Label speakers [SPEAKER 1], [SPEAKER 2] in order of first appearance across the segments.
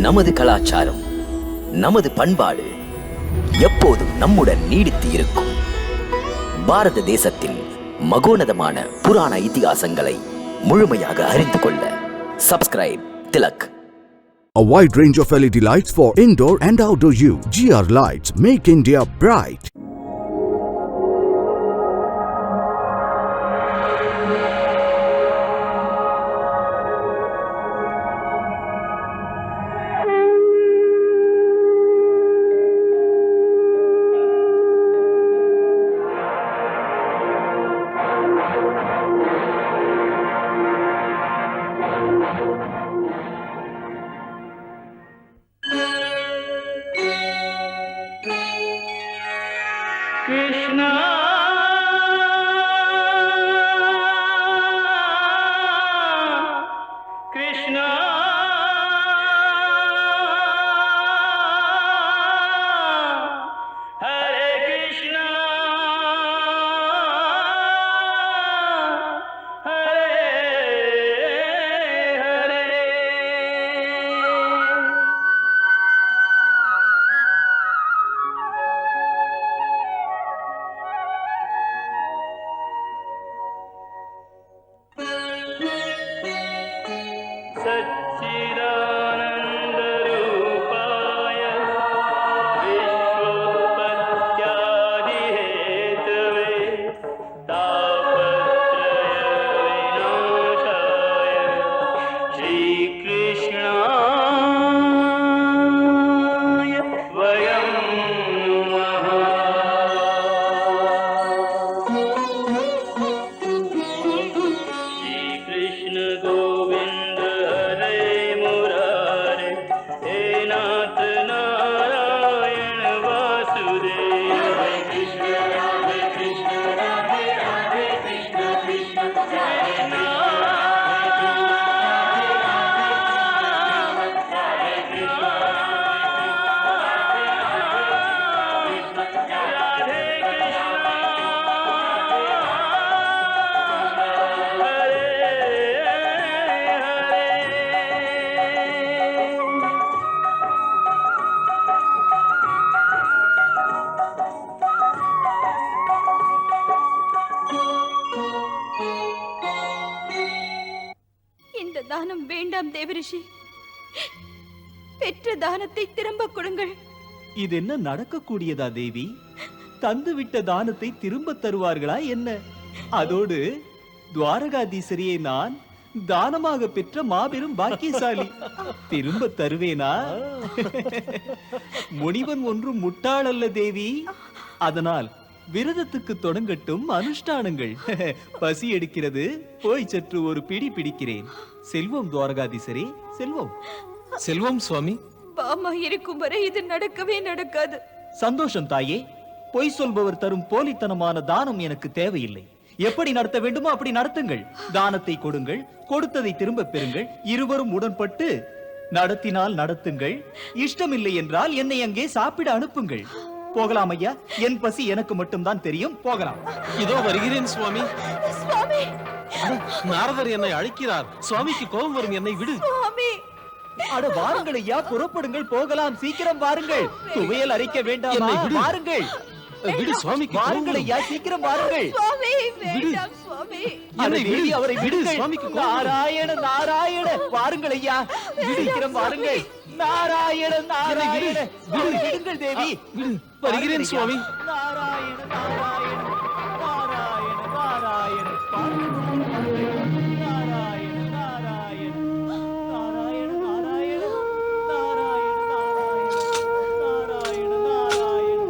[SPEAKER 1] நமது கலாச்சாரம், நமது பண்பாடு எப்போதும் நம்முடன் நீடித்து இருக்கும். பாரத தேசத்தின் மகோனதமான புராண இதிகாசங்களை முழுமையாக அறிந்து கொள்ள subscribe Tilak.
[SPEAKER 2] A wide range of LED lights for indoor and outdoor use. GR Lights make India bright.
[SPEAKER 3] Krishna Krishna Hare Krishna Hare Hare. सच्चिदानन्दरूपाय विश्वोत्पत्त्यादिहेतवे तापत्रयविनाशाय श्रीकृष्णाय वयं नमः. श्रीकृष्ण गोविन्द हरे मुरारे, हे नाथ नारायण वासुदेव. हरे कृष्ण राधे कृष्ण राधे राधे कृष्ण कृष्ण कृष्ण हरे कृष्ण राधे
[SPEAKER 4] இந்த தானம் வேண்டாம் தேவரிஷி. பெற்ற தானத்தை திரும்ப கொடுங்கள்.
[SPEAKER 5] இது என்ன நடக்கக்கூடியதா தேவி? தந்துவிட்ட தானத்தை திரும்ப தருவார்களா என்ன? அதோடு துவாரகாதீசரியை நான் தானமாக பெற்ற மாபெரும் பாக்கியசாலி. திரும்ப தருவேனா? முனிவன் ஒன்றும் முட்டாள் அல்ல தேவி. அதனால் விரதத்துக்கு தொடங்கட்டும் அனுஷ்டானங்கள். பசி எடுக்கிறது, போய் சற்று ஒரு பிடி பிடிக்கிறேன். செல்வம் துவாரகாதீசரே, செல்வம்.
[SPEAKER 6] செல்வம் சுவாமி.
[SPEAKER 4] பாமா இருக்கும் வரை இது நடக்கவே நடக்காது.
[SPEAKER 5] சந்தோஷம் தாயே. பொய் சொல்பவர் தரும் போலித்தனமான தானம் எனக்கு தேவையில்லை. எப்படி நடத்த வேண்டுமோ அப்படி நடத்துங்கள். தானத்தை கொடுங்கள், கொடுத்ததை திரும்ப பெறுங்கள். இருவரும் உடன்பட்டு நடத்தினால் நடத்துங்கள். இஷ்டமில்லை என்றால் என்னை அங்கே சாப்பிட அனுப்புங்கள். போகலாம் ஐயா. என் பசி எனக்கு மட்டும்தான் தெரியும். போகலாம்.
[SPEAKER 6] இதோ வருகிறேன் சுவாமி.
[SPEAKER 4] சுவாமி,
[SPEAKER 6] நாரதர் என்னை அழைக்கிறார். சுவாமிக்கு கோபம் வரும், என்னை விடு.
[SPEAKER 4] சுவாமி.
[SPEAKER 5] அட வாருங்கள் ஐயா, புறப்படுங்கள், போகலாம். சீக்கிரம் வாருங்கள். துவையல் அரைக்க வேண்டாமா?
[SPEAKER 6] என்னை விடு.
[SPEAKER 5] வாருங்கள்.
[SPEAKER 6] விடு சுவாமிக்கு கோபம்
[SPEAKER 5] வாருங்கள்
[SPEAKER 6] வரும்.
[SPEAKER 5] ஐயா, சீக்கிரம் வாருங்கள்.
[SPEAKER 4] சுவாமி, வேண்டாம் சுவாமி.
[SPEAKER 5] என்னை
[SPEAKER 6] விடு.
[SPEAKER 5] விடு, அவரை
[SPEAKER 6] விடு,
[SPEAKER 5] விடுங்கள்.
[SPEAKER 6] சுவாமிக்கு கோபம் வரும்.
[SPEAKER 5] நாராயண நாராயண. வாருங்கள் ஐயா, சீக்கிரம் வாருங்கள். நாராயண நாராயண. அவரை விடுங்கள் தேவி.
[SPEAKER 6] விடு. வருகிறேன் சுவாமி.
[SPEAKER 5] நாராயண நாராயண நாராயண நாராயண. நாராயண நாராயண நாராயண நாராயண நாராயண நாராயண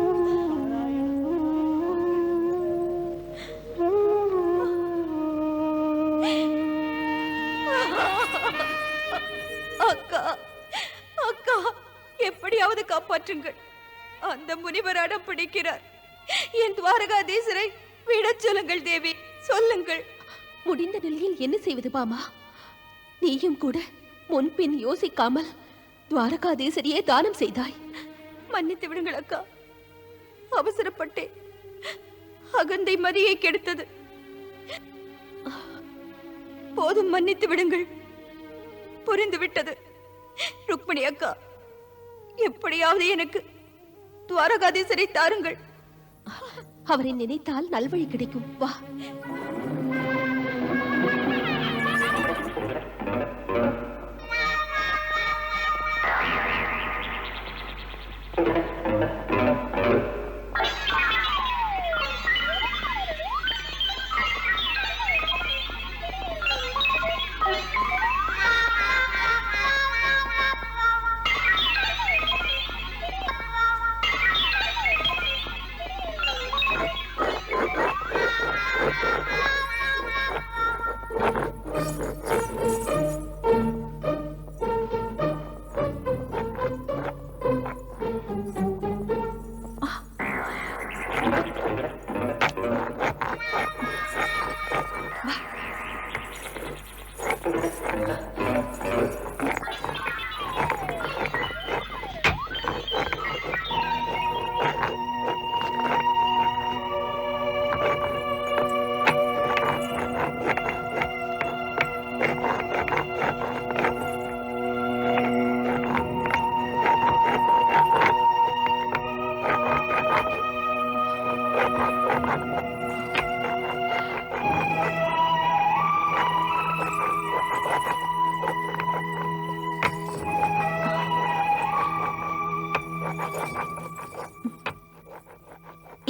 [SPEAKER 4] அக்கா, அக்கா, எப்படியாவது காப்பாற்றுங்கள். அந்த முனிவர் அடம் பிடிக்கிறார். என் துவாரகாதீசரை விடச் சொல்லுங்கள் தேவி, சொல்லுங்கள்.
[SPEAKER 7] முடிந்த நிலையில் என்ன செய்வது பாமா? நீயும் கூட முன்பின் யோசிக்காமல் துவாரகாதீசரியே தானம் செய்தாய்.
[SPEAKER 4] மன்னித்து விடுங்கள் அக்கா. அவசரப்பட்டேன். அகந்தை மதியை கெடுத்தது. போதும், மன்னித்து விடுங்கள். புரிந்து விட்டது. ருக்மிணி அக்கா, எப்படியாவது எனக்கு துவாரகாதீசரை தாருங்கள்.
[SPEAKER 7] அவரை நினைத்தால் நல்வழி கிடைக்கும். வா.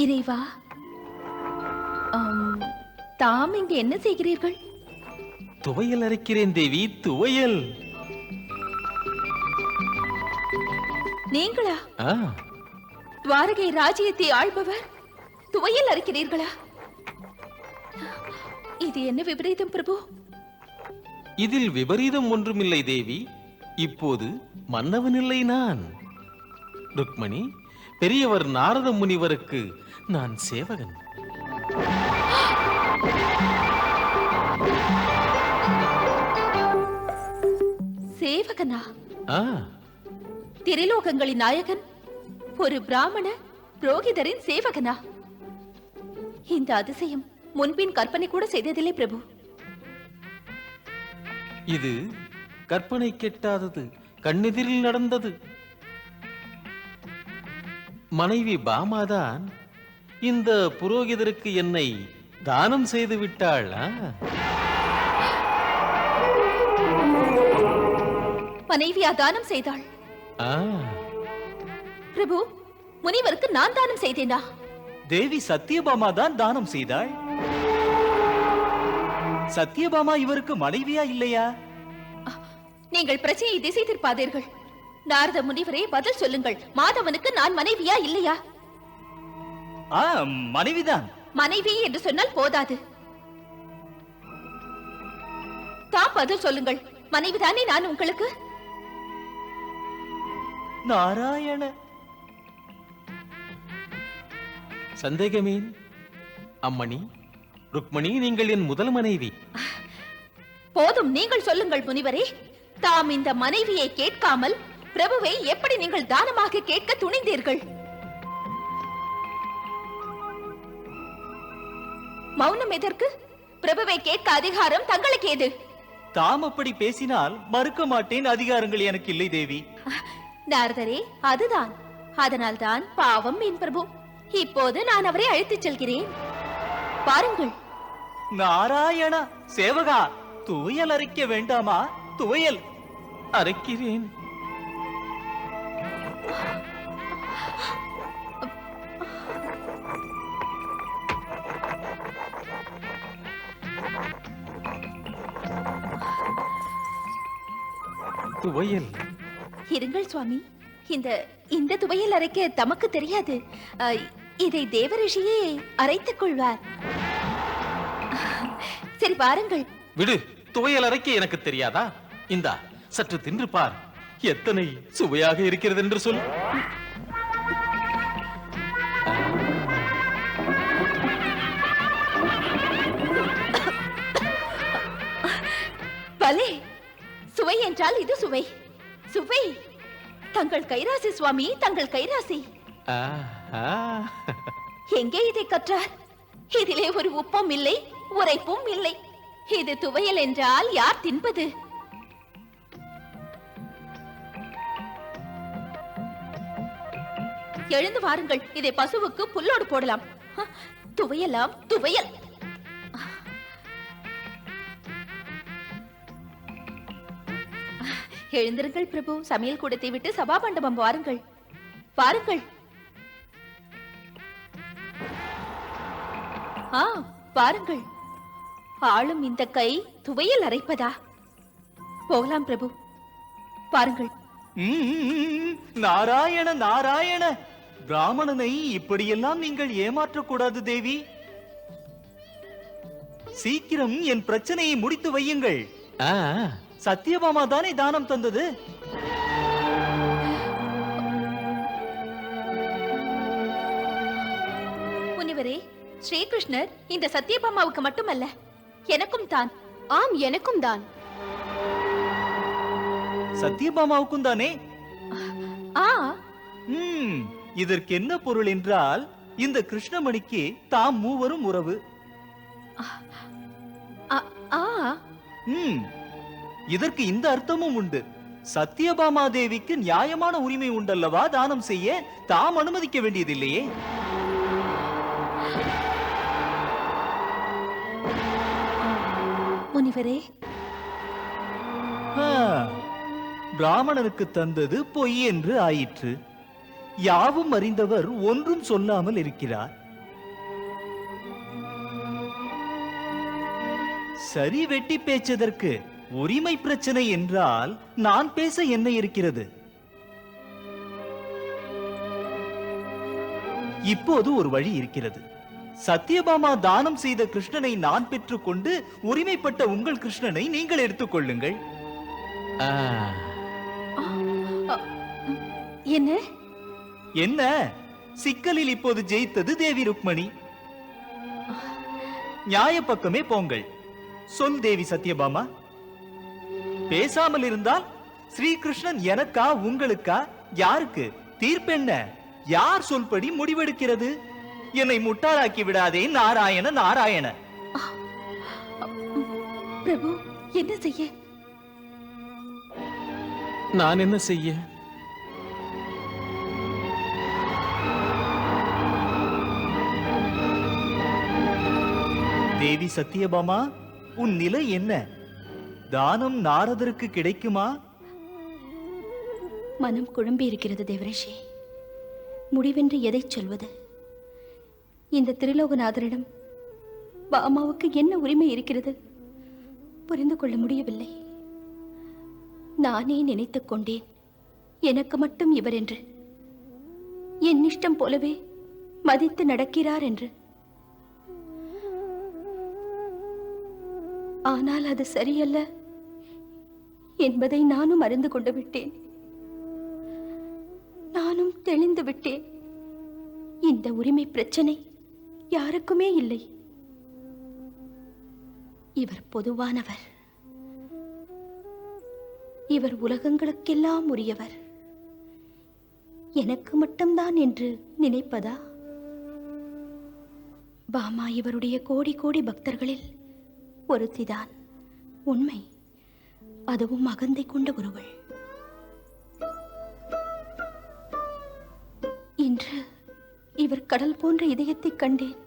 [SPEAKER 7] இறைவா, தாம் இங்கு என்ன செய்கிறீர்கள்?
[SPEAKER 6] துவையல் அரைக்கிறேன் தேவி, துவையல்.
[SPEAKER 7] நீங்களா?
[SPEAKER 6] ஆ,
[SPEAKER 7] துவாரகை ராஜ்யத்தை ஆள்பவர் துவையல் அரைக்கிறீர்களா? இது என்ன விபரீதம் பிரபு?
[SPEAKER 6] இதில் விபரீதம் ஒன்றுமில்லை தேவி. இப்போது மன்னவன் இல்லை நான். ருக்மணி, பெரியவர் நாரத முனிவருக்கு நான் சேவகன்.
[SPEAKER 7] சேவகனா?
[SPEAKER 6] ஆ,
[SPEAKER 7] திரிலோகங்களின் நாயகன் ஒரு பிராமண புரோகிதரின் சேவகனா? இந்த அதிசயம் முன்பின் கற்பனை கூட செய்ததில்லை பிரபு.
[SPEAKER 6] இது கற்பனை கெட்டாதது, கண்ணெதிரில் நடந்தது. மனைவி பாமாதான் இந்த புரோகிதருக்கு என்னை தானம் செய்து விட்டாள்.
[SPEAKER 7] மனைவியா தானம் செய்தாள்?
[SPEAKER 6] ஆ,
[SPEAKER 7] பிரபு, முனிவருக்கு நான் தானம் செய்தேனா?
[SPEAKER 5] தேவி சத்தியபாமா தான் தானம் செய்தாள். சத்தியபாமா இவருக்கு மனைவியா இல்லையா?
[SPEAKER 7] நீங்கள் பிரச்சனையை திசை திருப்பாதீர்கள். நாரத முனிவரே, பதில் சொல்லுங்கள். மாதவனுக்கு நான் மனைவியா இல்லையா?
[SPEAKER 5] மனைவிதான்.
[SPEAKER 7] மனைவி என்று சொன்னால் போதாது. தாம் பதில் சொல்லுங்கள். மனைவிதானே நான் உங்களுக்கு?
[SPEAKER 5] நாராயண.
[SPEAKER 6] சந்தேகமேன் அம்மணி. ருக்மணி, நீங்கள் என் முதல் மனைவி.
[SPEAKER 7] போதும், நீங்கள் சொல்லுங்கள் முனிவரே. தாம் இந்த மனைவியை கேட்காமல் பிரபுவை எப்படி நீங்கள் தானமாக கேட்க துணிந்தீர்கள்? மௌனம் எதற்கு? பிரபுவை கேட்க அதிகாரம் தங்களுக்கு ஏது?
[SPEAKER 5] தாம் அப்படி பேசினால் மறுக்க மாட்டேன். அதிகாரங்கள் எனக்கு இல்லை தேவி.
[SPEAKER 7] நாரதரே, அதுதான். அதனால்தான் பாவம் என் பிரபு. இப்போது நான் அவரை அழைத்துச் செல்கிறேன். பாருங்கள்.
[SPEAKER 5] நாராயணா. சேவகா, துவையல் அரைக்க வேண்டாமா? துவையல்
[SPEAKER 6] அரைக்கிறேன். துவையல்.
[SPEAKER 7] இருங்கள் சுவாமி. இந்த துவையல் அரைக்க தமக்கு தெரியாது. இதை தேவரிஷியே அரைத்துக் கொள்வார். சரி, பாருங்கள்.
[SPEAKER 6] விடு, துவையல் அரைக்க எனக்கு தெரியாதா? இந்தா, சற்று தின்று பார். எத்தனை சுவையாக இருக்கிறது என்று சொல்.
[SPEAKER 7] பலே, சுவை என்றால் இது சுவை. சுவை. தங்கள் கைராசி சுவாமி, தங்கள் கைராசி. எங்கே இதை கற்றார்? இதிலே ஒரு உப்பும் இல்லை, உரைப்பும் இல்லை. இது துவையல் என்றால் யார் தின்பது? எழுந்து வாருங்கள், இதை பசுவுக்கு புல்லோடு போடலாம். துவையலாம், துவையல். எழுந்திருங்கள் பிரபு, சமையல் கூடத்தை விட்டு சபா மண்டபம் வாருங்கள், வாருங்கள். பாருங்கள், ஆளும் இந்த கை துவையல் அரைப்பதா? போகலாம் பிரபு, பாருங்கள்.
[SPEAKER 5] நாராயண நாராயண, பிராமணனை இப்படியெல்லாம் நீங்கள் ஏமாற்றக்கூடாது தேவி. சீக்கிரம் என் பிரச்சனையை முடித்து வையுங்கள். சத்தியபாமா தானே தானம் தந்தது.
[SPEAKER 7] முனிவரே, ஸ்ரீகிருஷ்ணர் இந்த சத்தியபாமாவுக்கு மட்டுமல்ல, எனக்கும் தான்.
[SPEAKER 4] ஆம், எனக்கும் தான்.
[SPEAKER 5] சத்தியபாமாவுக்கும் தானே? இதற்கு என்ன பொருள் என்றால், இந்த கிருஷ்ணமணிக்கு தாம் மூவரும் உறவு. இதற்கு இந்த அர்த்தமும் உண்டு. சத்தியபாமா தேவிக்கு நியாயமான உரிமை உண்டல்லவா தானம் செய்ய? தாம் அனுமதிக்க வேண்டியதில்லையே.
[SPEAKER 7] முனிவரே,
[SPEAKER 5] பிராமணனுக்கு தந்தது பொய் என்று ஆயிற்று. யாவும் அறிந்தவர் ஒன்றும் சொல்லாமல் இருக்கிறார். சரி, வெட்டி பேச்சதற்கு உரிமை பிரச்சனை என்றால் நான் பேச என்ன இருக்கிறது? இப்போது ஒரு வழி இருக்கிறது. சத்தியபாமா தானம் செய்த கிருஷ்ணனை நான் பெற்றுக்கொண்டு உரிமைப்பட்ட உங்கள் கிருஷ்ணனை நீங்கள் எடுத்துக்கொள்ளுங்கள்.
[SPEAKER 7] என்ன
[SPEAKER 5] என்ன சிக்கலில் இப்போது ஜெயித்தது தேவி ருக்மணி. நியாய பக்கமே போங்கள். சொல் தேவி சத்தியபாமா. பேசாமல் இருந்தால் ஸ்ரீகிருஷ்ணன் எனக்கா உங்களுக்கா, யாருக்கு? தீர்ப்பென்ன? யார் சொல்படி முடிவெடுக்கிறது? என்னை முட்டாளாக்கி விடாதே நாராயண நாராயண.
[SPEAKER 7] பிரபு, என்ன செய்ய?
[SPEAKER 6] நான் என்ன செய்ய?
[SPEAKER 5] தேவி சத்தியபாமா, உன் நிலை என்ன? தானம் நாரதருக்கு கிடைக்குமா?
[SPEAKER 4] மனம் குழம்பி இருக்கிறது தேவரிஷி. முடிவென்று எதை சொல்வது? இந்த திரிலோகநாதரிடம் பாமாவுக்கு என்ன உரிமை இருக்கிறது? புரிந்து கொள்ள முடியவில்லை. நானே நினைத்துக் கொண்டேன் எனக்கு மட்டும் இவர் என்று, என் இஷ்டம் போலவே மதித்து நடக்கிறார் என்று. ஆனால் அது சரியல்ல என்பதை நானும் அறிந்து கொண்டு விட்டேன். நானும் தெளிந்து விட்டேன். இந்த உரிமை பிரச்சனை யாருக்குமே இல்லை. இவர் பொதுவானவர். இவர் உலகங்களுக்கெல்லாம் உரியவர். எனக்கு மட்டும்தான் என்று நினைப்பதா? பாமா இவருடைய கோடி கோடி பக்தர்களில் ஒருத்திதான். உண்மை. அதுவும் அகந்தை கொண்ட ஒருவள். இன்று இவர் கடல் போன்ற இதயத்தை கண்டேன்.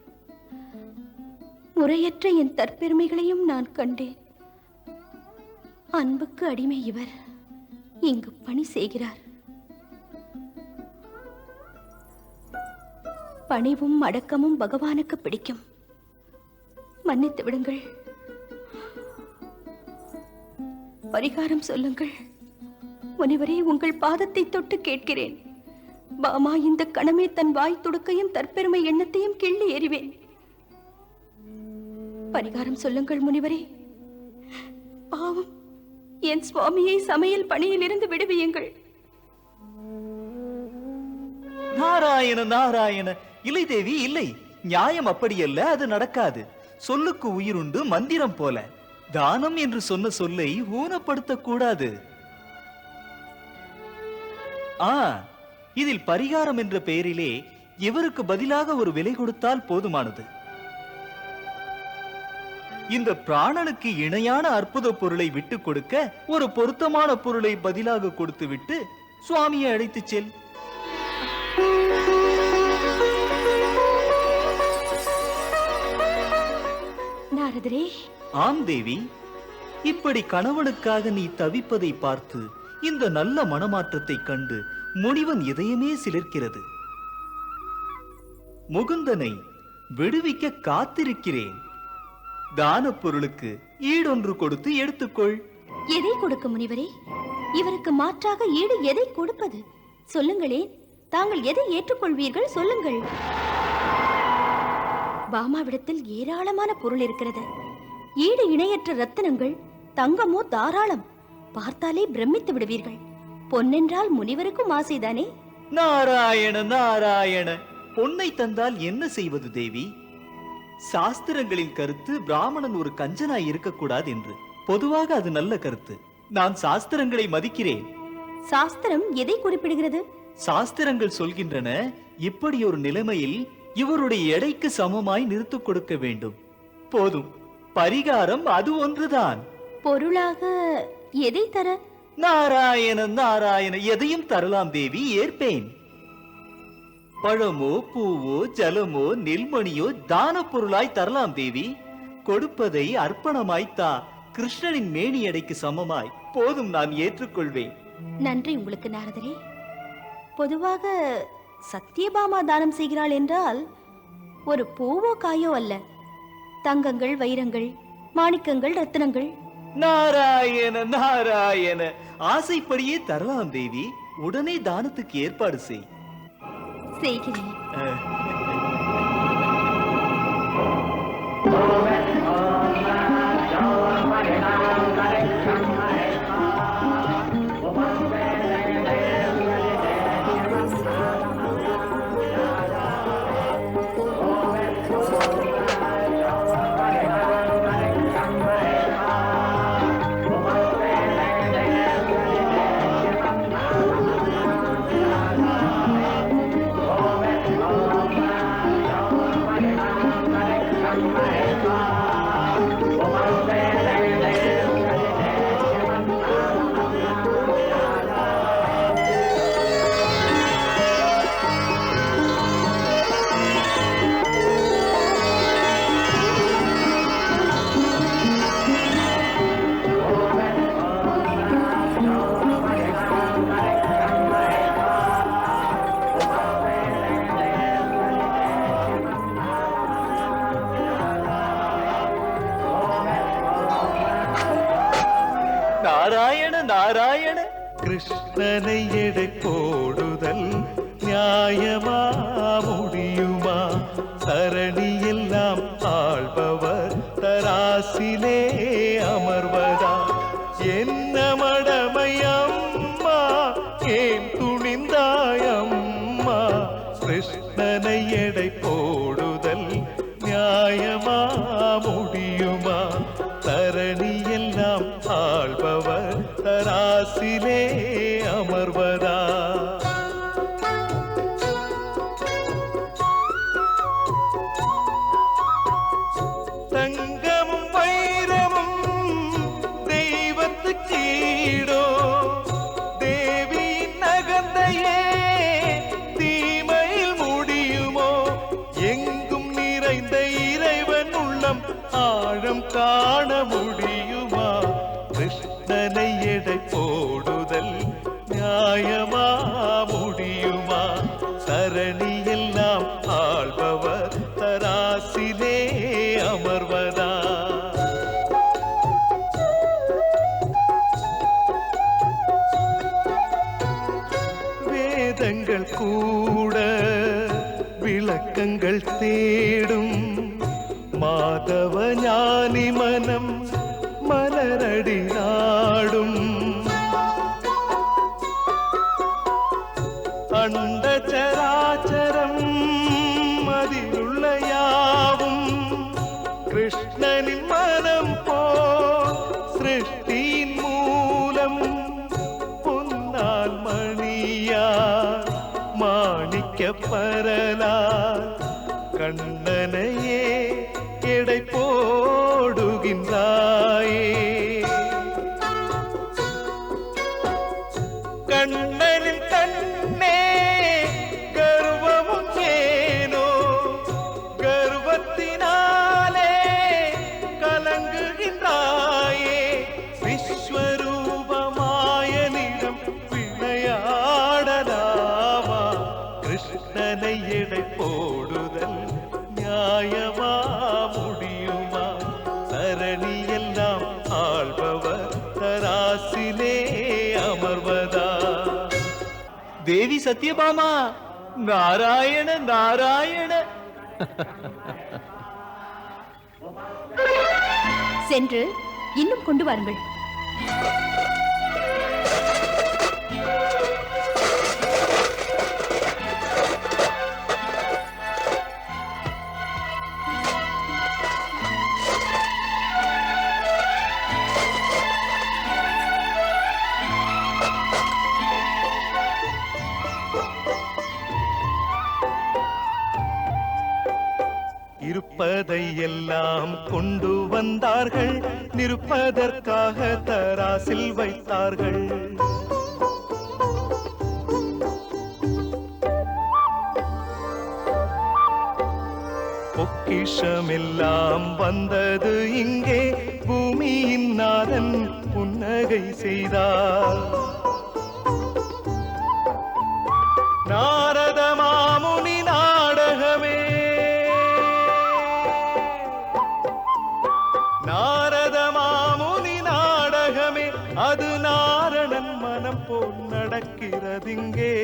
[SPEAKER 4] முறையற்ற என் தற்பெருமைகளையும் நான் கண்டேன். அன்புக்கு அடிமை இவர். இங்கு பணி செய்கிறார். பணிவும் அடக்கமும் பகவானுக்கு பிடிக்கும். மன்னித்து விடுங்கள். பரிகாரம் சொல்லுங்கள். முனிவரே, உங்கள் பாதத்தை தொட்டு கேட்கிறேன். பாமா இந்த கணமே தன் வாய் துடுக்கையும் தற்பெருமை எண்ணத்தையும் கிள்ளி எறிவேன். பரிகாரம் சொல்லுங்கள் முனிவரே. பாவம், என் சுவாமியை சமையல் பணியிலிருந்து விடுவியுங்கள்.
[SPEAKER 5] நாராயண நாராயண. இல்லை தேவி, இல்லை. நியாயம் அப்படியல்ல, அது நடக்காது. சொல்லுக்கு உயிருண்டு, மந்திரம் போல. தானம் என்று சொன்ன சொல்லை ஊனப்படுத்தக் கூடாது. இதில் பரிகாரம் என்ற பெயரிலே இவருக்கு பதிலாக ஒரு விலை கொடுத்தால் போதுமானது. இந்த பிராணனுக்கு இணையான அற்புத பொருளை விட்டு கொடுக்க ஒரு பொருத்தமான பொருளை பதிலாக கொடுத்து விட்டு சுவாமியை அழைத்துச் செல்.
[SPEAKER 4] நாரதரே.
[SPEAKER 5] ஆம் தேவி, இப்படி கணவனுக்காக நீ தவிப்பதை பார்த்து இந்த நல்ல மனமாற்றத்தை கண்டு முனிவன் இதயமே சிலிர்க்கிறது. முகுந்தனை விடுவிக்க காத்திருக்கிறேன். தான பொருளுக்கு ஈடொன்று கொடுத்து எடுத்துக்கொள்.
[SPEAKER 4] எதை கொடுக்க முனிவரே? இவருக்கு மாற்றாக ஈடு எதை கொடுப்பது? சொல்லுங்களேன். தாங்கள் எதை ஏற்றுக்கொள்வீர்கள்? சொல்லுங்கள். பாமாவிடத்தில் ஏராளமான பொருள் இருக்கிறது. ஈடு இணையற்ற ரத்தினங்கள், தங்கமோ தாராளம். பார்த்தாலே பிரமித்து விடுவீர்கள். பொன்னென்றால் முனிவருக்கும் ஆசைதானே?
[SPEAKER 5] நாராயண நாராயண, பொன்னை தந்தால் என்ன செய்வது தேவி? சாஸ்திரங்களின் கருத்து பிராமணன் ஒரு கஞ்சனாய் இருக்கக்கூடாது என்று. பொதுவாக அது நல்ல கருத்து. நான் சாஸ்திரங்களை மதிக்கிறேன்.
[SPEAKER 4] சாஸ்திரம் எதை குறிப்பிடுகிறது?
[SPEAKER 5] சாஸ்திரங்கள் சொல்கின்றன, இப்படி ஒரு நிலைமையில் இவருடைய எடைக்கு சமமாய் நிறுத்துக் கொடுக்க வேண்டும். போதும், பரிகாரம் அது ஒன்றுதான்.
[SPEAKER 4] பொருளாக எதை தர?
[SPEAKER 5] நாராயண நாராயண, எதையும் தரலாம் தேவி, ஏற்பேன். பழமோ பூவோ ஜலமோ நெல்மணியோ தான பொருளாய் தரலாம் தேவி. கொடுப்பதை அர்ப்பணமாய் தா. கிருஷ்ணனின் மேனி எடைக்கு சமமாய். போதும், நான் ஏற்றுக்கொள்வேன்.
[SPEAKER 4] நன்றி உங்களுக்கு நாரதரே. பொதுவாக சத்யபாமா தானம் செய்கிறாள் என்றால் ஒரு பூவோ காயோ அல்ல, தங்கங்கள், வைரங்கள், மாணிக்கங்கள், ரத்தினங்கள்.
[SPEAKER 5] நாராயண நாராயண, ஆசைப்படியே தரலாம் தேவி. உடனே தானத்துக்கு ஏற்பாடு செய்.
[SPEAKER 4] செய்கிறேன்.
[SPEAKER 5] நாராயண நாராயண,
[SPEAKER 8] கிருஷ்ணனை எடை போடுதல் நியாயமா முடியுமா? தரணி எல்லாம் ஆள்பவர் தராசிலே அமர்வதா? என்ன மடமையம்மா, ஏன் துணிந்தாயம்மா? கிருஷ்ணனை எடை போடுதல் நியாயமா முடியுமா? தரணி எல்லாம் ஆள்பவர் தராசிலே அமர்வதா? தங்கமும் வைரமும் தெய்வத்துக்கீடோ? தேவியின் நகந்தையே தீமையில் முடியுமோ? எங்கும் நிறைந்த இறைவன் உள்ளம் ஆழம் காண முடியுமா? கிருஷ்ணனை எடை போடுதல் நியாயமா முடியுமா? தரணி எல்லாம் ஆள்பவர் தராசிலே அமர்வதா? வேதங்கள் கூட விளக்கங்கள் தேடும் மாதவ ஞானி மனம் மலரடி நாடும். அண்ட சராச்சரம் அதிலுள்ள யாவும் கிருஷ்ணனின் மனம் போல் சிருஷ்டியின் மூலம். பொன்னால் மணியார் மாணிக்க பரலார் கண்ணனையே எடை போடுகின்றாயே. கண்ணனின் கண்ணே கர்வமும் ஏனோ? கர்வத்தினாலே
[SPEAKER 5] தேவி சத்யபாமா, நாராயண நாராயண.
[SPEAKER 4] சென்று இன்னும் கொண்டு வாருங்கள்.
[SPEAKER 8] இருப்பதை எல்லாம் கொண்டு வந்தார்கள், நிற்பதற்காக தராசில் வைத்தார்கள். பொக்கிஷமெல்லாம் வந்தது இங்கே, பூமியின் நாதன் புன்னகை செய்தார். நாரத மாமுனி நாடகமே, நாரத மாமுனி நாடகமே, அது நாரணன் மனம் போல் நடக்கிறதிங்கே.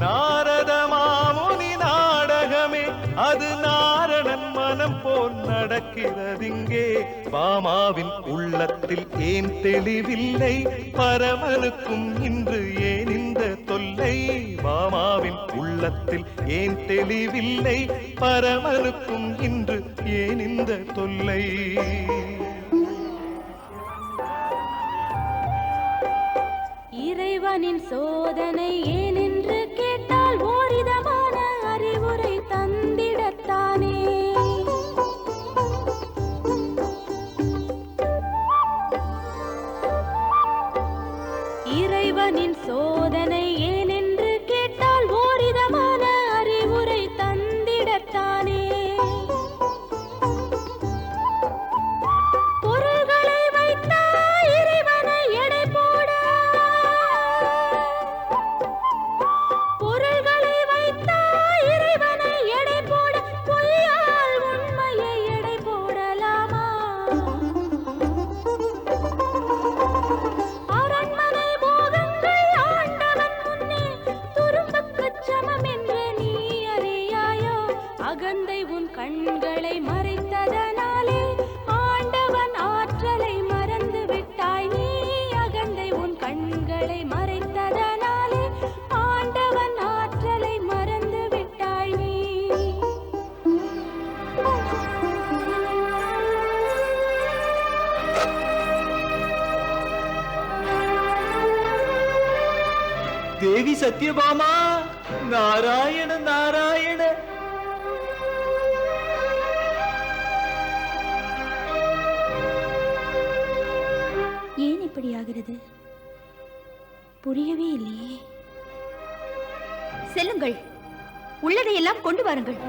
[SPEAKER 8] நாரத மாமுனி நாடகமே, அது நாரணன் மனம் போல் நடக்கிறதிங்கே. பாமாவின் உள்ளத்தில் ஏன் தெளிவில்லை, பரமனுக்கும் இன்று ஏன் இந்த தொல்லை. பாமாவின் உள்ளத்தில் ஏன் தெளிவில்லை, பரமனுக்கும் இன்று ஏன் இந்த தொல்லை.
[SPEAKER 9] இறைவனின் சோதனை ஏனென்று கேட்டால் ஓரிதமான அறிவுரை தந்திடத்தானே. இறைவனின் சோதனை ஏனென்று கேட்டால் ஓரிதமான அறிவுரை தந்திடத்தானே. பொருள்களை வைத்தா இறைவனை எடை போட, பொருள்களை வைத்தா இறைவனை எடை போட, பொய்யால் உண்மையை எடை போடலாமா? அரண்மனை போகங்கள் ஆண்டவன் முன்னே துரும்புக்குச் சமம் என்று நீ அறியாயோ? அகந்தை உன் கண்களை மறைத்ததனாலே ஆண்டவன் ஆற்றலை மறந்து விட்டாய் நீ. அகந்தை உன் கண்களை மறைத்ததனாலே ஆண்டவன் ஆற்றலை மறந்து விட்டாய் நீ.
[SPEAKER 5] தேவி சத்யபாமா, நாராயண நாராயண.
[SPEAKER 4] ஏன் இப்படி ஆகிறது? புரியவே இல்லையே. செல்லுங்கள், உள்ளதையெல்லாம் கொண்டு வாருங்கள்.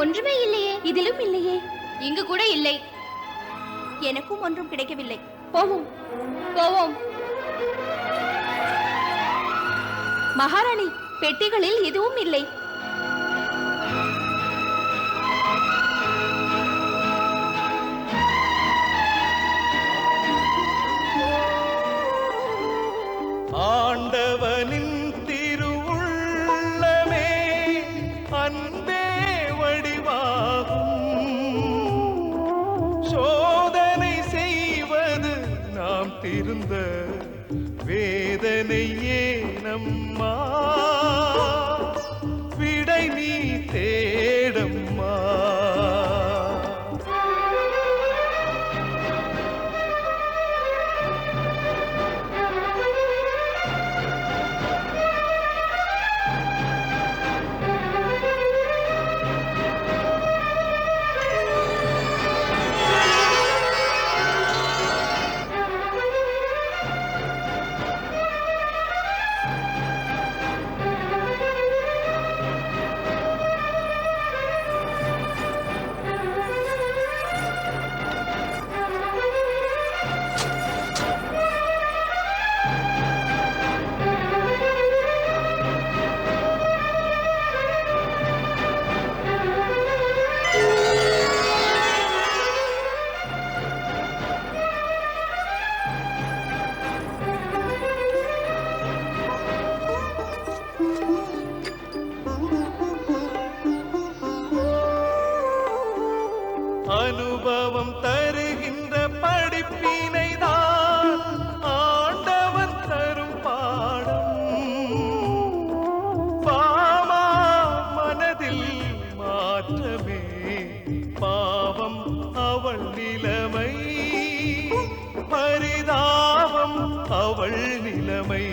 [SPEAKER 4] ஒன்றுமே இல்லையே. இதிலும் இல்லையே. இங்கு கூட இல்லை. எனக்கும் ஒன்றும் கிடைக்கவில்லை. போவோம் போவோம். மகாராணி, பெட்டிகளில் எதுவும் இல்லை.
[SPEAKER 8] ஆண்டவனின் திருவுள்ளமே அன்பே வடிவாகும். சோதனை செய்வது நாம் திருந்த வேதனை ஏனம்மா? விடை நீ தேடம்மா. அனுபவம் தருகின்ற படிப்பினைதான் ஆண்டவன் தரும் பாடம். பாமா மனதில் மாற்றமே பாவம் அவள் நிலைமை, பரிதாபம் அவள் நிலைமை.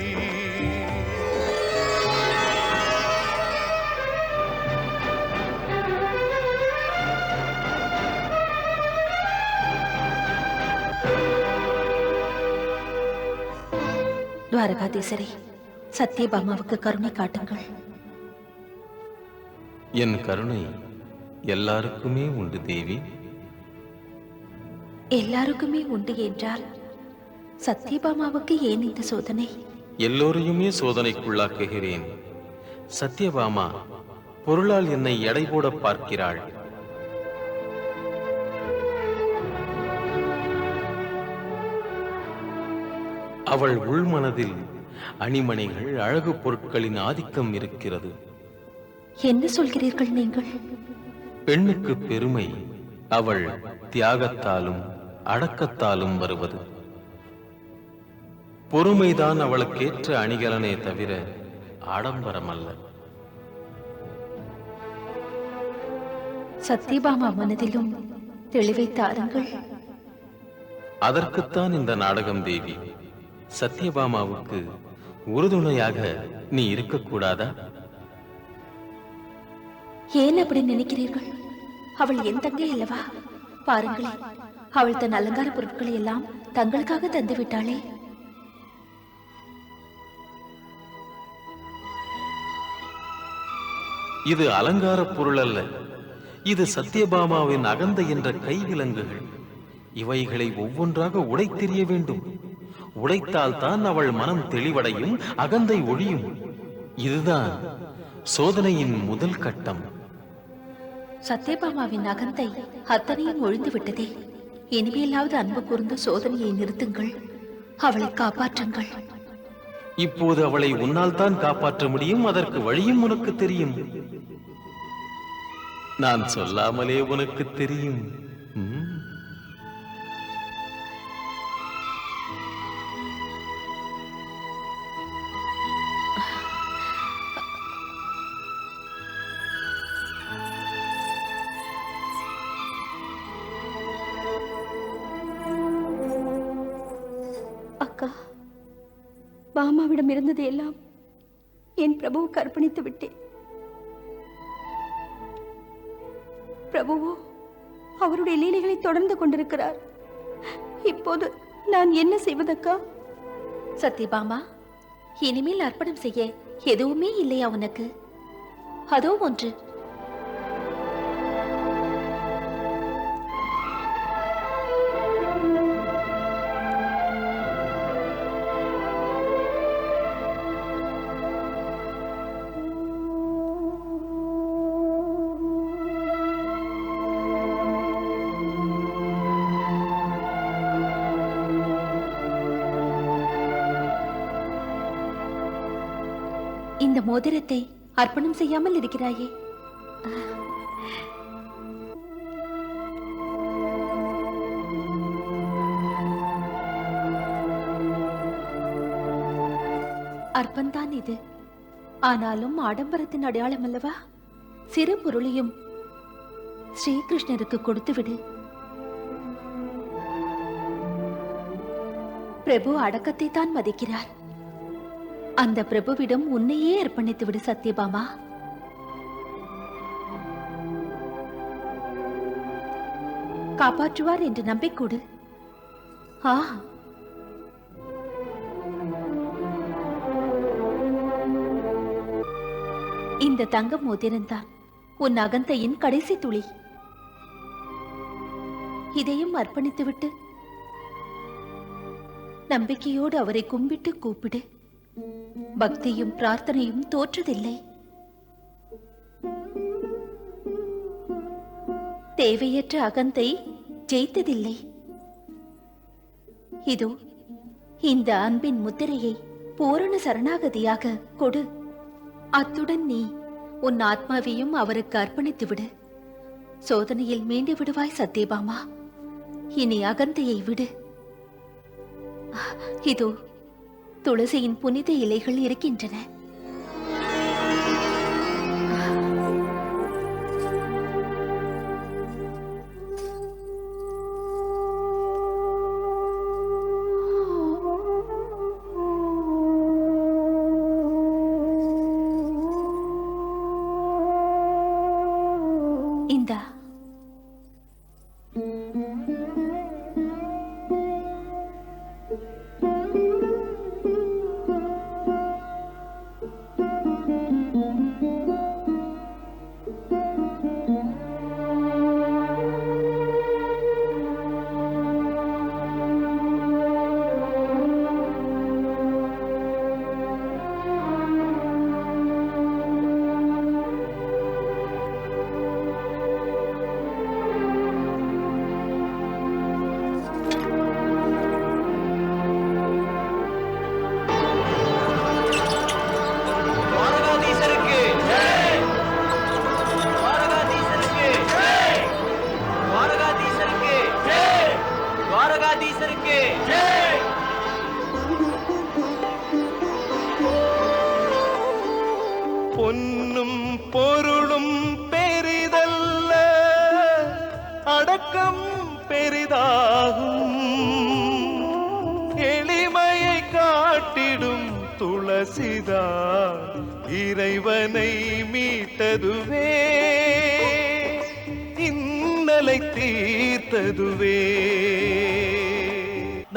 [SPEAKER 7] துவாரகாதீசரே, சத்யபாமாவுக்கு கருணை காட்டுங்கள்.
[SPEAKER 6] என் கருணை எல்லாருக்குமே உண்டு தேவி.
[SPEAKER 7] எல்லாருக்குமே உண்டு என்றால் சத்யபாமாவுக்கு ஏன் இந்த சோதனை?
[SPEAKER 6] எல்லோரையுமே சோதனைக்குள்ளாக்குகிறேன். சத்யபாமா பொருளால் என்னை எடை போட பார்க்கிறாள். அவள் உள்மனதில் அணிமணிகள், அழகு பொருட்களின் ஆதிக்கம் இருக்கிறது.
[SPEAKER 7] என்ன சொல்கிறீர்கள் நீங்கள்?
[SPEAKER 6] பெண்ணுக்கு பெருமை அவள் தியாகத்தாலும் அடக்கத்தாலும் வருவது. பொறுமைதான் அவளுக்கேற்ற அணிகலனே தவிர ஆடம்பரம் அல்ல.
[SPEAKER 7] சத்யபாமா மனதிலும் தெளிவை தாருங்கள்.
[SPEAKER 6] அதற்குத்தான் இந்த நாடகம் தேவி. சத்யபாமாவுக்கு உறுதுணையாக நீ இருக்கக்கூடாதா?
[SPEAKER 7] ஏன் அப்படி நினைக்கிறீர்கள்? அவள் என் தங்கை அல்லவா? பாருங்களேன், அவள் தன் அலங்கார பொருட்களை எல்லாம் தங்களுக்காக தந்து விட்டாளே.
[SPEAKER 6] இது அலங்கார பொருள் அல்ல, இது சத்யபாமாவின் அகந்தை என்ற கைவிலங்குகள். இவைகளை ஒவ்வொன்றாக உடைத்தெறிய வேண்டும். உடைத்தால் தான் அவள் மனம் தெளிவடையும், அகந்தை ஒழியும். இதுதான் சோதனையின் முதல் கட்டம்.
[SPEAKER 7] சத்யபாமாவின் அகந்தை அத்தனையும் ஒழிந்து விட்டதே. இனிமேலாவது அன்பு கூர்ந்து சோதனையை நிறுத்துங்கள், அவளை காப்பாற்றுங்கள்.
[SPEAKER 6] இப்போது அவளை உன்னால் தான் காப்பாற்ற முடியும். அதற்கு வழியும் உனக்கு தெரியும். நான் சொல்லாமலே உனக்கு தெரியும்.
[SPEAKER 4] அக்கா, பாமாவிடம் இருந்தது எல்லாம் என் பிரபுவுக்கு அர்ப்பணித்து விட்டேன். பிரபுவோ அவருடைய லீலைகளை தொடர்ந்து கொண்டிருக்கிறார். இப்போது நான் என்ன செய்வதக்கா?
[SPEAKER 7] சத்யபாமா, இனிமேல் அர்ப்பணம் செய்ய எதுவுமே இல்லையா உனக்கு? அதோ ஒன்று. இந்த மோதிரத்தை அர்ப்பணம் செய்யாமல் இருக்கிறாயே. அர்ப்பந்தான் இது. ஆனாலும் ஆடம்பரத்தின் அடையாளம் அல்லவா? சிறு பொருளையும் ஸ்ரீகிருஷ்ணருக்கு கொடுத்து விடு. பிரபு அடக்கத்தை தான் மதிக்கிறார். அந்த பிரபுவிடம் உன்னையே அர்ப்பணித்து விடு சத்யபாமா. காப்பாற்றுவார் என்று நம்பிக்கொடு. இந்த தங்க மோதிரம்தான் உன் அகந்தையின் கடைசி துளி. இதையும் அர்ப்பணித்துவிட்டு நம்பிக்கையோடு அவரை கும்பிட்டு கூப்பிடு. பக்தியும் பிரார்த்தனையும் தோற்றதில்லை. தேவையற்ற அகந்தை ஜெயித்ததில்லை. இதோ இந்த அன்பின் முத்திரையை பூரண சரணாகதியாக கொடு. அத்துடன் நீ உன் ஆத்மாவையும் அவருக்கு அர்ப்பணித்து விடு. சோதனையில் மீண்டு விடுவாய் சத்யபாமா. இனி அகந்தையை விடு. இதோ துளசியின் புனித இலைகள் இருக்கின்றன. இந்தா.
[SPEAKER 8] பொன்னும் பொருளும் பெரிதல்ல, அடக்கம் பெரிதாகும். எளிமையை காட்டிடும் துளசிதான் இறைவனை மீட்டதுவே, இன்னலை தீர்த்ததுவே.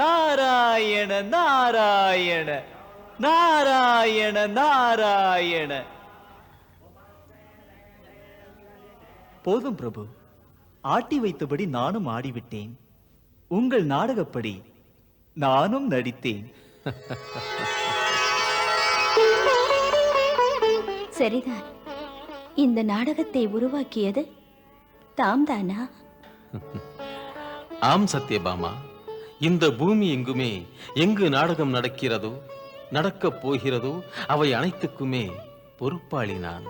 [SPEAKER 5] நாராயண நாராயண நாராயண நாராயண. போதும் பிரபு, ஆட்டி வைத்தபடி நானும் ஆடிவிட்டேன். உங்கள் நாடகப்படி நானும் நடித்தேன்.
[SPEAKER 4] சரிதான். இந்த நாடகத்தை உருவாக்கியது தாம்தானா?
[SPEAKER 6] ஆம் சத்யபாமா, இந்த பூமி எங்குமே எங்கு நாடகம் நடக்கிறதோ நடக்கப் போகிறதோ அவை அனைத்துக்குமே பொறுப்பாளி நான்.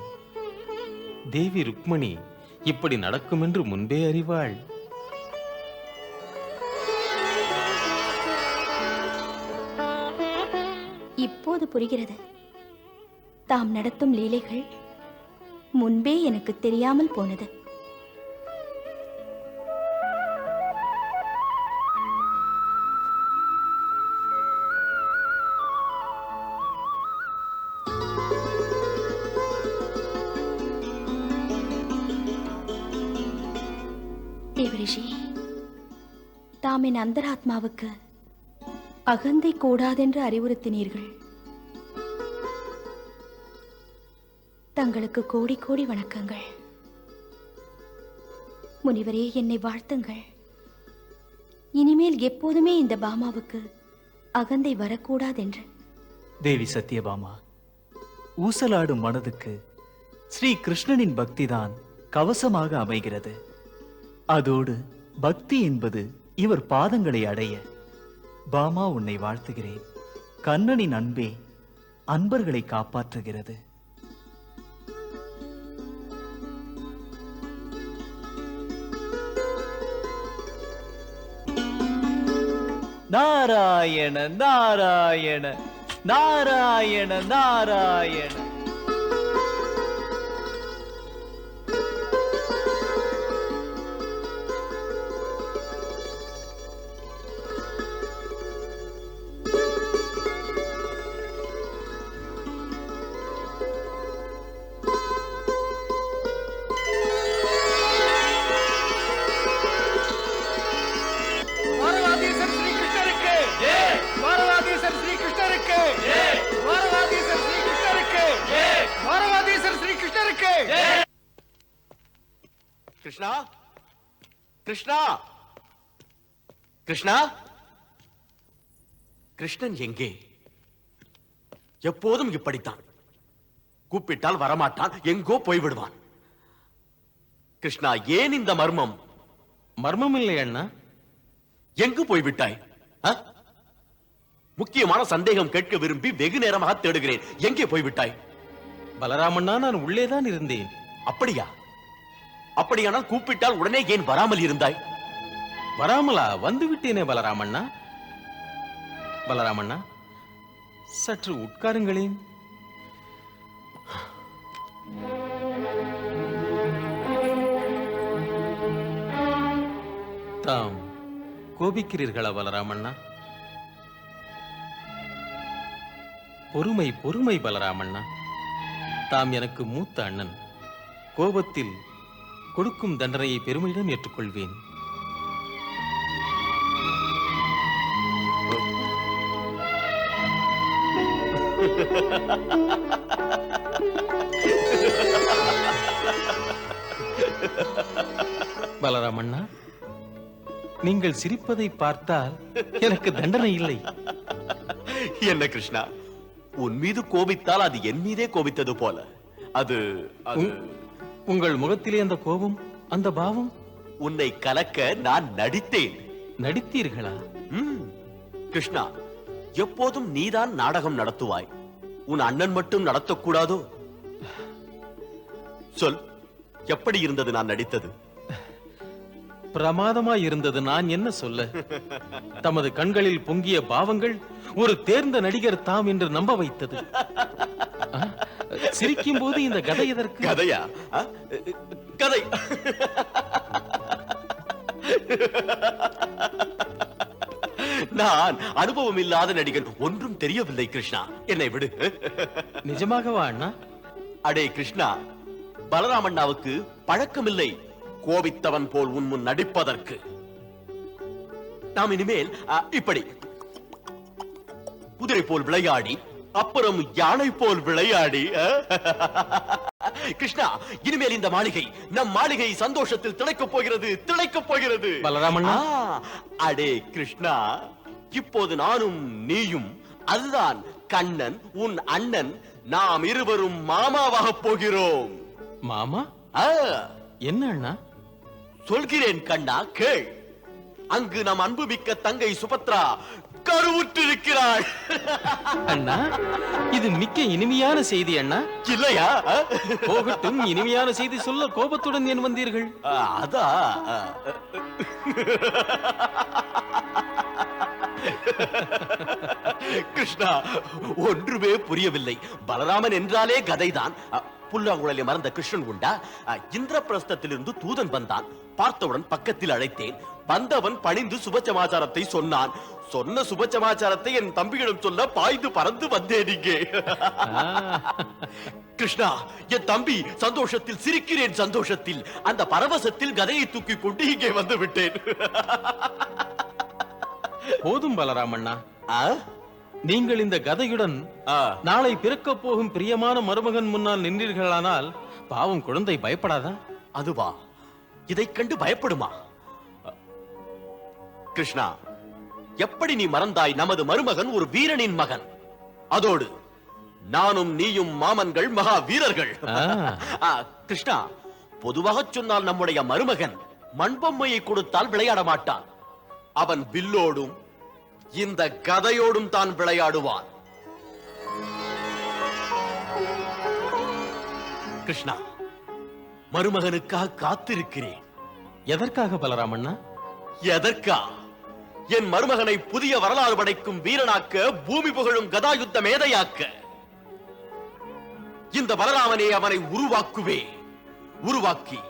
[SPEAKER 6] தேவி ருக்மணி இப்படி நடக்கும் என்று முன்பே அறிவாள்.
[SPEAKER 4] இப்போது புரிகிறது. தாம் நடத்தும் லீலைகள் முன்பே எனக்கு தெரியாமல் போனது. தேவரிஷி, தாம் என் அந்தராத்மாவுக்கு அகந்தை கூடாதென்று அறிவுறுத்தினீர்கள். தங்களுக்கு கோடி கோடி வணக்கங்கள். முனிவரே, என்னை வாழ்த்துங்கள். இனிமேல் எப்போதுமே இந்த பாமாவுக்கு அகந்தை வரக்கூடாதென்று.
[SPEAKER 5] தேவி சத்யபாமா, ஊசலாடும் மனதுக்கு ஸ்ரீ கிருஷ்ணனின் பக்திதான் கவசமாக அமைகிறது. அதோடு பக்தி என்பது இவர் பாதங்களை அடைய. பாமா, உன்னை வாழ்த்துகிறேன். கண்ணனின் அன்பே அன்பர்களை காப்பாற்றுகிறது. நாராயண நாராயண நாராயண நாராயண.
[SPEAKER 6] கிருஷ்ணா, கிருஷ்ணா, கிருஷ்ணா, கிருஷ்ணன் எங்கே? எப்போதும் இப்படித்தான். கூப்பிட்டால் வரமாட்டான், எங்கோ போய்விடுவான். கிருஷ்ணா, ஏன் இந்த மர்மம்? மர்மம் இல்லை அண்ணா. எங்கு போய்விட்டாய்? முக்கியமான சந்தேகம் கேட்க விரும்பி வெகு நேரமாக தேடுகிறேன். எங்கே போய்விட்டாய்? பலராமண்ணா, நான் உள்ளேதான் இருந்தேன். அப்படியா?
[SPEAKER 10] அப்படியானால் கூப்பிட்டால் உடனே ஏன் வராமல் இருந்தாய்?
[SPEAKER 6] வராமலா? வந்து விட்டேனே பலராமண்ணா. பலராமண்ணா, சற்று உட்காருங்களேன். தாம் கோபிக்கிறீர்களா பலராமண்ணா? பொறுமை பொறுமை பலராமண்ணா. தாம் எனக்கு மூத்த அண்ணன். கோபத்தில் கொடுக்கும் தண்டனையை பெருமையிடம் ஏற்றுக்கொள்வேன். பலராமண்ணா, நீங்கள் சிரிப்பதை பார்த்தால் எனக்கு தண்டனை இல்லை.
[SPEAKER 10] என்ன கிருஷ்ணா, உன் மீது கோபித்தால் அது என் மீதே கோபித்தது போல. அது
[SPEAKER 6] உங்கள் முகத்திலே அந்த கோபம், அந்த பாவம்.
[SPEAKER 10] உன்னை கலக்க நான் நடித்தேன்.
[SPEAKER 6] நடித்தீர்களா?
[SPEAKER 10] கிருஷ்ணா, எப்போதும் நீதான் நாடகம் நடத்துவாய். உன் அண்ணன் மட்டும் நடத்தக்கூடாதோ? சொல், எப்படி இருந்தது நான் நடித்தது?
[SPEAKER 6] பிரமாதமாய் இருந்தது. நான் என்ன சொல்ல? தமது கண்களில் பொங்கிய பாவங்கள் ஒரு தேர்ந்த நடிகர் தாம் என்று நம்ப வைத்தது. சிரிக்கும் போது இந்த கதை எதற்கு?
[SPEAKER 10] கதையா? கதை நான் அனுபவம் இல்லாத நடிகன், ஒன்றும் தெரியவில்லை கிருஷ்ணா, என்னை விடு.
[SPEAKER 6] நிஜமாகவா அண்ணா?
[SPEAKER 10] அடே கிருஷ்ணா, பலராமண்ணாவுக்கு பழக்கமில்லை கோபித்தவன் போல் உன் முன் நடிப்பதற்கு. நாம் இனிமேல் இப்படி குதிரை போல் விளையாடி, அப்புறம் யானை போல் விளையாடி. கிருஷ்ணா, இனிமேல் இந்த மாளிகை, நம் மாளிகை சந்தோஷத்தில் திளைக்கப் போகிறது, திளைக்கப் போகிறது.
[SPEAKER 6] பலராமண்ணா,
[SPEAKER 10] அடே கிருஷ்ணா, இப்போது நானும் நீயும், அதுதான் கண்ணன் உன் அண்ணன், நாம் இருவரும் மாமாவாக போகிறோம்.
[SPEAKER 6] மாமா? என்ன அண்ணா?
[SPEAKER 10] சொல்கிறேன் கண்ணா, கேள். அங்கு நம் அன்புமிக்க தங்கை சுபத்ரா கருவுற்றிருக்கிறாள்.
[SPEAKER 6] அண்ணா, இது மிக்க இனிமையான செய்தி அண்ணா.
[SPEAKER 10] இல்லையா?
[SPEAKER 6] போகட்டும், இனிமையான செய்தி சொல்ல கோபத்துடன் ஏன் வந்தீர்கள்?
[SPEAKER 10] அதா கிருஷ்ணா, ஒன்றுமே புரியவில்லை. பலராமன் என்றாலே கதைதான். புல்லாங்குழலை மறந்த கிருஷ்ணன் உண்டா? இந்திரபிரஸ்தத்திலிருந்து தூதன் வந்தான். பார்த்தவுடன் பக்கத்தில் அழைத்தேன். வந்தவன் பணிந்து சுப சமாச்சாரத்தை சொன்னான். சொன்ன சுப சமாச்சாரத்தை என் தம்பியிடம் சொல்ல பாய்ந்து பறந்து வந்தேன் இங்கே. கிருஷ்ணா, என் தம்பி சந்தோஷத்தில் சிரிக்கிறேன். சந்தோஷத்தில், அந்த பரவசத்தில் கதையை தூக்கி கொண்டு இங்கே வந்து விட்டேன்.
[SPEAKER 6] போதும் பலராமண்ணா, நீங்கள் இந்த கதையுடன் நாளை பிறக்க போகும் பிரியமான மருமகன் முன்னால் நின்றீர்களானால் பாவம் குழந்தை பயப்படாதா?
[SPEAKER 10] அதுவா? இதை கண்டு பயப்படுமா? கிருஷ்ணா, எப்படி நீ மறந்தாய்? நமது மருமகன் ஒரு வீரனின் மகன். அதோடு நானும் நீயும் மாமன்கள், மகா வீரர்கள். கிருஷ்ணா, பொதுவாக சொன்னால் நம்முடைய மருமகன் மண்பொம்மையை கொடுத்தால் விளையாட மாட்டான். அவன் வில்லோடும் இந்த கதையோடும் தான் விளையாடுவான். கிருஷ்ணா, மருமகனுக்காக காத்திருக்கிறேன்.
[SPEAKER 6] எதற்காக பலராமண்ணா?
[SPEAKER 10] எதற்கா? என் மருமகனை புதிய வரலாறு படைக்கும் வீரனாக்க, பூமி புகழும் கதாயுத்த மேதையாக்க. இந்த பலராமனே அவனை உருவாக்குவே. உருவாக்கி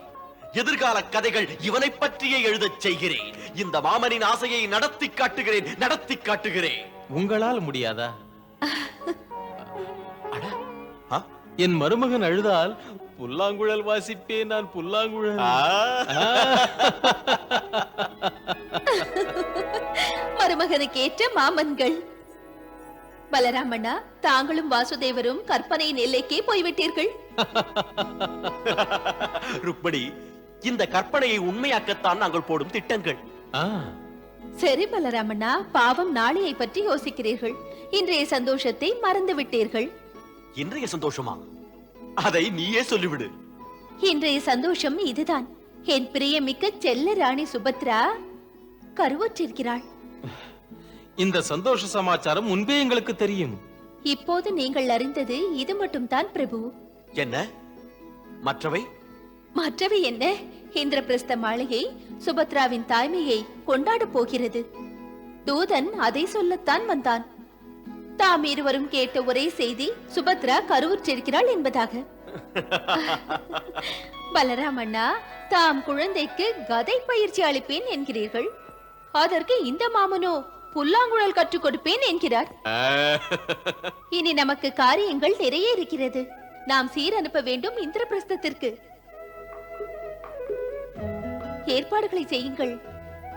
[SPEAKER 10] எதிர்கால கதைகள் இவனை பற்றியே எழுதச் செய்கிறேன். இந்த மாமனின் ஆசையை நடத்தி காட்டுகிறேன், நடத்தி காட்டுகிறேன்.
[SPEAKER 6] உங்களால் முடியாதா? என் மருமகன் அழுதால் புல்லாங்குழல் வாசிப்பேன் நான், புல்லாங்குழல்.
[SPEAKER 7] மருமகனுக்கு ஏற்ற மாமன்கள். பலராமண்ணா, தாங்களும் வாசுதேவரும் கற்பனையின் எல்லைக்கே போய்விட்டீர்கள்.
[SPEAKER 10] ருக்மணி, இந்த கற்பனையை உண்மையாக்கத்தான் நாங்கள் போடும் திட்டங்கள்.
[SPEAKER 7] சரி பலராமண்ணா, பாவம் நாளையை பற்றி யோசிக்கிறீர்கள். இன்றைய சந்தோஷத்தை மறந்து விட்டீர்கள்.
[SPEAKER 10] இன்றைய சந்தோஷமா? அதை நீயே சொல்லிவிடு.
[SPEAKER 7] இன்றைய சந்தோஷம் இதுதான். என் பிரியமிக்க செல்ல ராணி சுபத்ரா கருவுற்றிருக்கிறாள்.
[SPEAKER 6] இந்த சந்தோஷ சமாச்சாரம் முன்பே எங்களுக்கு தெரியும்.
[SPEAKER 7] இப்போது நீங்கள் அறிந்தது இது மட்டும் தான் பிரபு.
[SPEAKER 10] என்ன? மற்றவை?
[SPEAKER 7] மற்றவை என்ன? இந்திரபிரஸ்த மாளிகை சுபத்ராவின் தாய்மையை கொண்டாட போகிறது. தூதன் அதை சொல்லத்தான் வந்தான். தாம் இருவரும் கேட்ட ஒரே செய்தி சுபத்ரா கருவுற்றிருக்கிறாள் என்பதாக. பலராமண்ணா, தாம் குழந்தைக்கு கதை பயிற்சி அளிப்பேன் என்கிறீர்கள். அதற்கு இந்த மாமனோ புல்லாங்குழல் கற்றுக் கொடுப்பேன் என்கிறார். இனி நமக்கு காரியங்கள் நிறைய இருக்கிறது. நாம் சீர் அனுப்ப வேண்டும் இந்திரபிரஸ்தத்திற்கு. ஏற்பாடுகளை செய்யுங்கள்.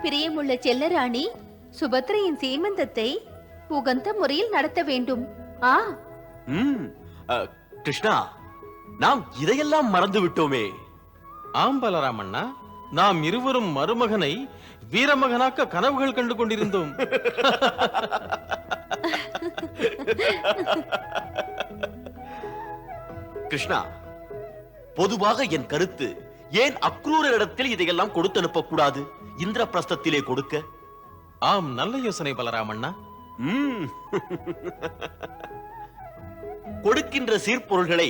[SPEAKER 7] பிரியமுள்ள செல்லராணி, சுபத்ரையின் சீமந்தத்தை உகந்த முறையில் நடத்த வேண்டும்.
[SPEAKER 10] கிருஷ்ணா, நாம் இதையெல்லாம் மறந்து விட்டோமே.
[SPEAKER 6] ஆம் பலராமண்ணா, நாம் இருவரும் மருமகனை வீரமகனாக்க கனவுகள் கண்டு கொண்டிருந்தோம்.
[SPEAKER 10] கிருஷ்ணா, பொதுவாக என் கருத்து, ஏன் அக்ரூரிடத்தில் இதையெல்லாம் கொடுத்து அனுப்ப கூடாது, இந்திரபிரஸ்தத்திலே கொடுக்க?
[SPEAKER 6] ஆம், நல்ல யோசனை பலராமண்ணா.
[SPEAKER 10] கொடுக்கின்ற சீர்பொருள்களை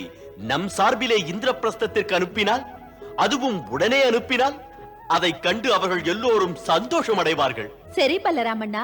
[SPEAKER 10] நம் சார்பிலே இந்திரபிரஸ்தத்திற்கு அனுப்பினால், அதுவும் உடனே அனுப்பினால், அதை கண்டு அவர்கள் எல்லோரும் சந்தோஷம் அடைவார்கள்.
[SPEAKER 7] சரி பலராமண்ணா.